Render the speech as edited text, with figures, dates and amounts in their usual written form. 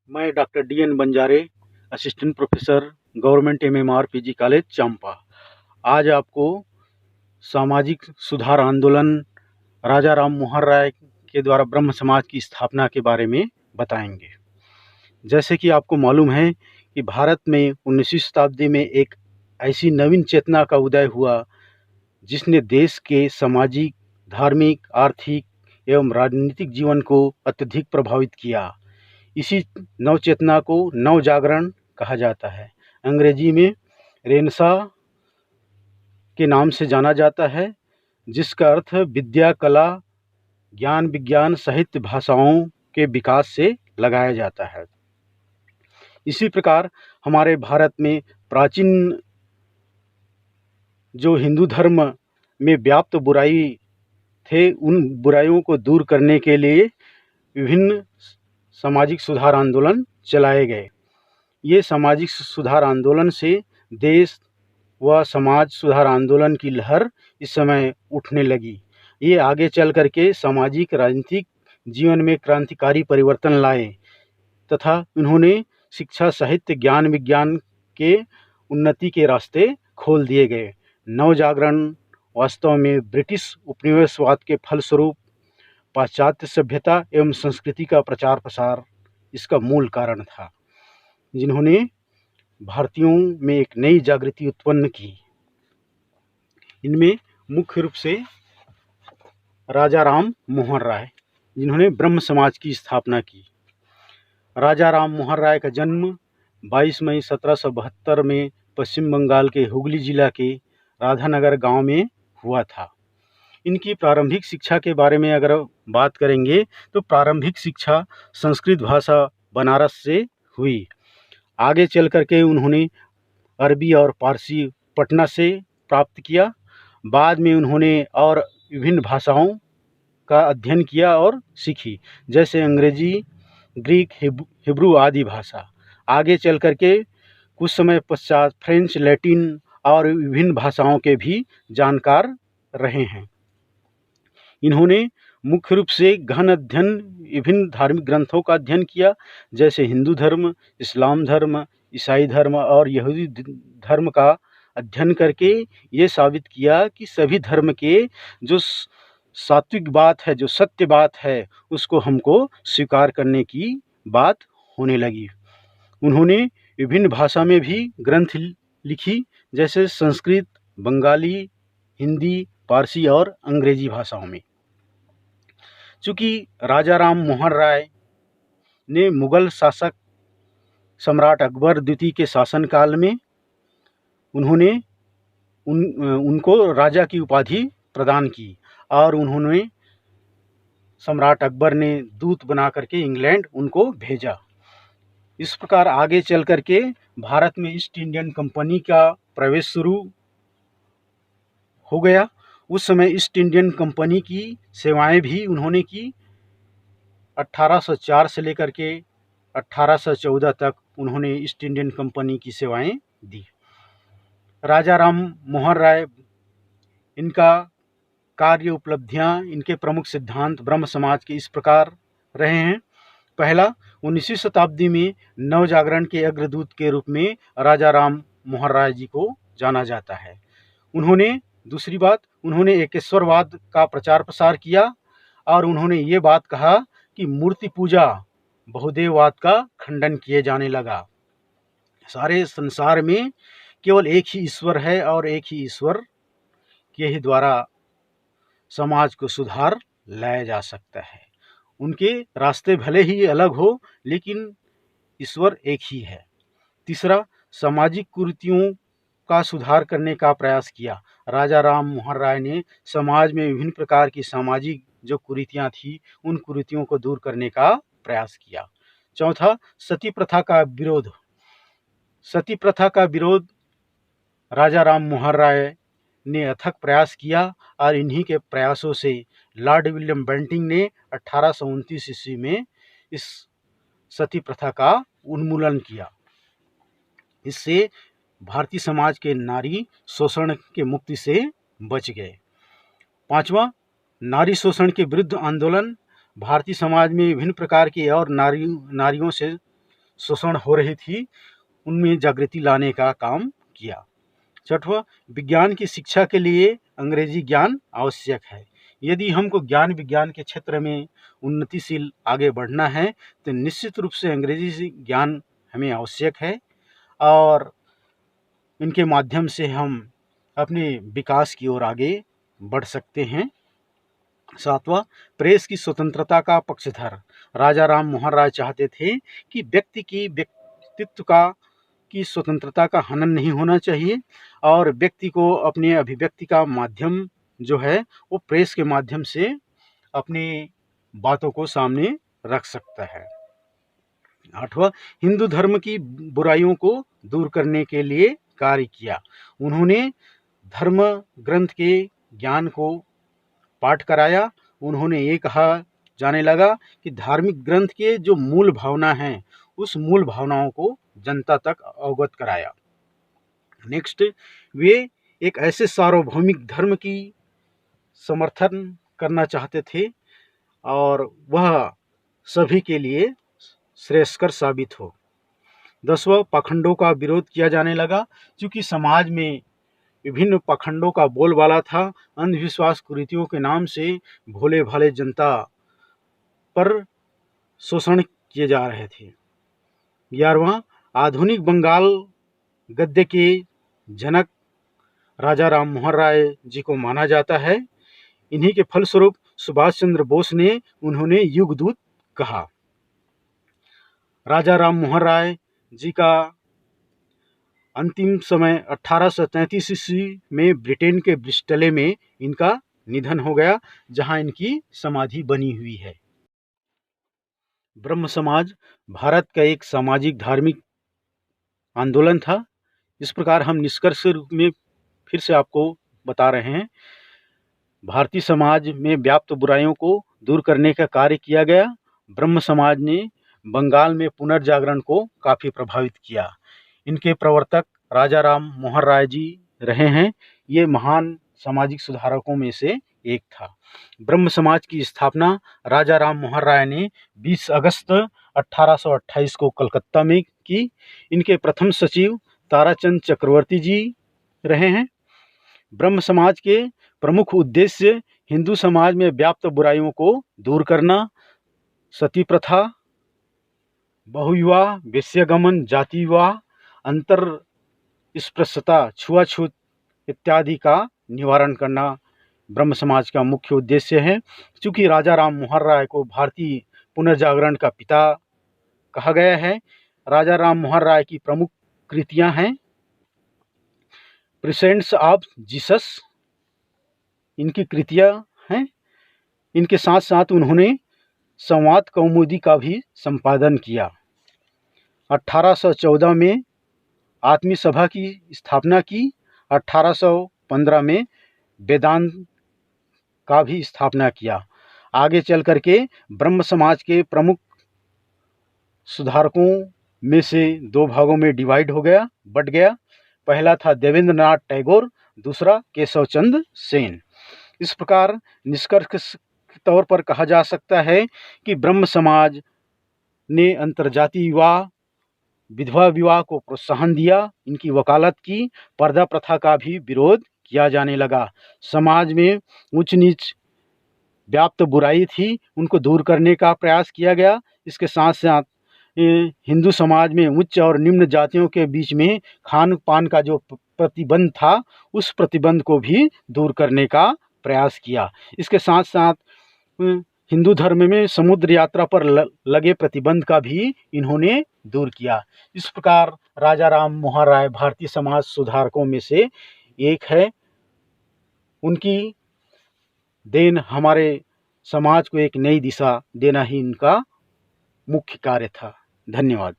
मैं doctor D N. Banjare, assistant professor, government MMR PG college Champa. आज आपको सामाजिक सुधार आंदोलन राजा राम मोहन राय के द्वारा ब्रह्म समाज की स्थापना के बारे में बताएंगे। जैसे कि आपको मालूम है कि भारत में 19वीं शताब्दी में एक ऐसी नवीन चेतना का उदय हुआ जिसने देश के सामाजिक, धार्मिक, आर्थिक एवं राजनीतिक जीवन को अत्यधिक प्रभावित किया। इसी नवचेतना को नव जागरण कहा जाता है। अंग्रेजी में रेनेसां के नाम से जाना जाता है, जिसका अर्थ विद्या, कला, ज्ञान, विज्ञान, साहित्य, भाषाओं के विकास से लगाया जाता है। इसी प्रकार हमारे भारत में प्राचीन जो हिंदू धर्म में व्याप्त बुराई थे, उन बुराइयों को दूर करने के लिए विभिन्न सामाजिक सुधार आंदोलन चलाए गए। ये सामाजिक सुधार आंदोलन से देश व समाज सुधार आंदोलन की लहर इस समय उठने लगी। ये आगे चल करके सामाजिक राजनीतिक जीवन में क्रांतिकारी परिवर्तन लाए तथा उन्होंने शिक्षा, साहित्य, ज्ञान, विज्ञान के उन्नति के रास्ते खोल दिए गए। नव जागरण वास्तव में ब्रिटिश उपनिवेशवाद के फलस्वरूप पाश्चात्य सभ्यता एवं संस्कृति का प्रचार प्रसार इसका मूल कारण था, जिन्होंने भारतीयों में एक नई जागृति उत्पन्न की। इनमें मुख्य रूप से राजा राम मोहन राय, जिन्होंने ब्रह्म समाज की स्थापना की। राजा राम मोहन राय का जन्म 22 मई 1772 में पश्चिम बंगाल के हुगली जिला के राधानगर गांव में हुआ था। इनकी प्रारंभिक शिक्षा के बारे में अगर बात करेंगे तो प्रारंभिक शिक्षा संस्कृत भाषा बनारस से हुई। आगे चल करके उन्होंने अरबी और पारसी पटना से प्राप्त किया। बाद में उन्होंने और विभिन्न भाषाओं का अध्ययन किया और सीखी, जैसे अंग्रेजी, ग्रीक, हिब्रू आदि भाषा। आगे चल करके कुछ समय पश्चात फ्रेंच, लैटिन और विभिन्न भाषाओं के भी जानकार रहे हैं। इन्होंने मुख्य रूप से गहन अध्ययन विभिन्न धार्मिक ग्रंथों का अध्ययन किया, जैसे हिंदू धर्म, इस्लाम धर्म, ईसाई धर्म और यहूदी धर्म का अध्ययन करके ये साबित किया कि सभी धर्म के जो सात्विक बात है, जो सत्य बात है, उसको हमको स्वीकार करने की बात होने लगी। उन्होंने विभिन्न भाषा में भी ग्रंथ लिखी, जैसे संस्कृत, बंगाली, हिंदी, पारसी और अंग्रेजी भाषाओं में। चूँकि राजा राम मोहन राय ने मुगल शासक सम्राट अकबर द्वितीय के शासनकाल में उन्होंने उनको राजा की उपाधि प्रदान की और उन्होंने सम्राट अकबर ने दूत बना करके इंग्लैंड उनको भेजा। इस प्रकार आगे चल करके भारत में ईस्ट इंडियन कंपनी का प्रवेश शुरू हो गया। उस समय ईस्ट इंडियन कंपनी की सेवाएं भी उन्होंने की। 1804 से लेकर के 1814 तक उन्होंने ईस्ट इंडियन कंपनी की सेवाएं दी। राजा राम मोहन राय, इनका कार्य, उपलब्धियां, इनके प्रमुख सिद्धांत ब्रह्म समाज के इस प्रकार रहे हैं। पहला, 19वीं शताब्दी में नव जागरण के अग्रदूत के रूप में राजा राम मोहन राय जी को जाना जाता है। दूसरी बात, उन्होंने एकेश्वरवाद का प्रचार प्रसार किया और उन्होंने ये बात कहा कि मूर्ति पूजा, बहुदेववाद का खंडन किए जाने लगा। सारे संसार में केवल एक ही ईश्वर है और एक ही ईश्वर के ही द्वारा समाज को सुधार लाया जा सकता है। उनके रास्ते भले ही अलग हो, लेकिन ईश्वर एक ही है। तीसरा, सामाजिक कुरीतियों का सुधार करने का प्रयास किया। राजा राम मोहन राय ने समाज में विभिन्न प्रकार की सामाजिक जो कुरीतियां थी, उन कुरीतियों को दूर करने का प्रयास किया। चौथा, सती प्रथा का विरोध। सती प्रथा का विरोध राजा राम मोहन राय ने अथक प्रयास किया और इन्हीं के प्रयासों से लॉर्ड विलियम बेंटिंक ने 1829 ईस्वी में इस सती प्रथा का उन्मूलन किया। इससे भारतीय समाज के नारी शोषण के मुक्ति से बच गए। पांचवा, नारी शोषण के विरुद्ध आंदोलन। भारतीय समाज में विभिन्न प्रकार के और नारियों से शोषण हो रही थी उनमें जागृति लाने का काम किया। छठवां, विज्ञान की शिक्षा के लिए अंग्रेजी ज्ञान आवश्यक है। यदि हमको ज्ञान विज्ञान के क्षेत्र में उन्नतिशील आगे बढ़ना है तो निश्चित रूप से अंग्रेजी ज्ञान हमें आवश्यक है और इनके माध्यम से हम अपने विकास की ओर आगे बढ़ सकते हैं। सातवां, प्रेस की स्वतंत्रता का पक्षधर राजा राम मोहन राय चाहते थे कि व्यक्ति की व्यक्तित्व की स्वतंत्रता का हनन नहीं होना चाहिए और व्यक्ति को अपने अभिव्यक्ति का माध्यम जो है वो प्रेस के माध्यम से अपनी बातों को सामने रख सकता है। आठवां, हिंदू धर्म की बुराइयों को दूर करने के लिए कार्य किया। उन्होंने धर्म ग्रंथ के ज्ञान को पाठ कराया। उन्होंने ये कहा जाने लगा कि धार्मिक ग्रंथ के जो मूल भावना हैं उस मूल भावनाओं को जनता तक अवगत कराया। नेक्स्ट, वे एक ऐसे सार्वभौमिक धर्म की समर्थन करना चाहते थे और वह सभी के लिए श्रेयस्कर साबित हो। 10वां, पाखंडों का विरोध किया जाने लगा क्योंकि समाज में विभिन्न पाखंडों का बोलबाला था। अंधविश्वास कुरीतियों के नाम से भोले भाले जनता पर शोषण किए जा रहे थे। 11वां, आधुनिक बंगाल गद्य के जनक राजा राम मोहन राय जी को माना जाता है। इन्हीं के फलस्वरूप सुभाष चंद्र बोस ने उन्होंने युगदूत कहा। राजा राम मोहन राय जी का अंतिम समय 1833 ईस्वी में ब्रिटेन के ब्रिस्टले में इनका निधन हो गया, जहां इनकी समाधि बनी हुई है। ब्रह्म समाज भारत का एक सामाजिक धार्मिक आंदोलन था। इस प्रकार हम निष्कर्ष रूप में फिर से आपको बता रहे हैं। भारतीय समाज में व्याप्त बुराइयों को दूर करने का कार्य किया गया। ब्रह्म समाज ने बंगाल में पुनर्जागरण को काफ़ी प्रभावित किया। इनके प्रवर्तक राजा राम मोहन राय जी रहे हैं। ये महान सामाजिक सुधारकों में से एक था। ब्रह्म समाज की स्थापना राजा राम मोहन राय ने 20 अगस्त 1828 को कलकत्ता में की। इनके प्रथम सचिव ताराचंद चक्रवर्ती जी रहे हैं। ब्रह्म समाज के प्रमुख उद्देश्य हिंदू समाज में व्याप्त बुराइयों को दूर करना, सती प्रथा, बहुविवाह, वेश्यागमन, जाति विवाह, अंतर स्पृश्यता, छुआछूत इत्यादि का निवारण करना ब्रह्म समाज का मुख्य उद्देश्य है। चूँकि राजा राम मोहन राय को भारतीय पुनर्जागरण का पिता कहा गया है, राजा राम मोहन राय की प्रमुख कृतियां हैं प्रेजेंट्स ऑफ जीसस, इनकी कृतियां हैं। इनके साथ साथ उन्होंने संवाद कौमुदी का भी संपादन किया। 1814 में आत्मीय सभा की स्थापना की। 1815 में वेदांत का भी स्थापना किया। आगे चल करके ब्रह्म समाज के प्रमुख सुधारकों में से दो भागों में डिवाइड हो गया, बट गया। पहला था देवेंद्र नाथ टैगोर, दूसरा केशव चंद्र सेन। इस प्रकार निष्कर्ष के तौर पर कहा जा सकता है कि ब्रह्म समाज ने अंतर्जातीय विवाह, विधवा विवाह को प्रोत्साहन दिया, इनकी वकालत की, पर्दा प्रथा का भी विरोध किया जाने लगा। समाज में उच्च नीच व्याप्त बुराई थी, उनको दूर करने का प्रयास किया गया। इसके साथ साथ हिंदू समाज में उच्च और निम्न जातियों के बीच में खान पान का जो प्रतिबंध था, उस प्रतिबंध को भी दूर करने का प्रयास किया। इसके साथ साथ हिंदू धर्म में समुद्र यात्रा पर लगे प्रतिबंध का भी इन्होंने दूर किया। इस प्रकार राजा राम मोहन राय भारतीय समाज सुधारकों में से एक है। उनकी देन हमारे समाज को एक नई दिशा देना ही इनका मुख्य कार्य था। धन्यवाद।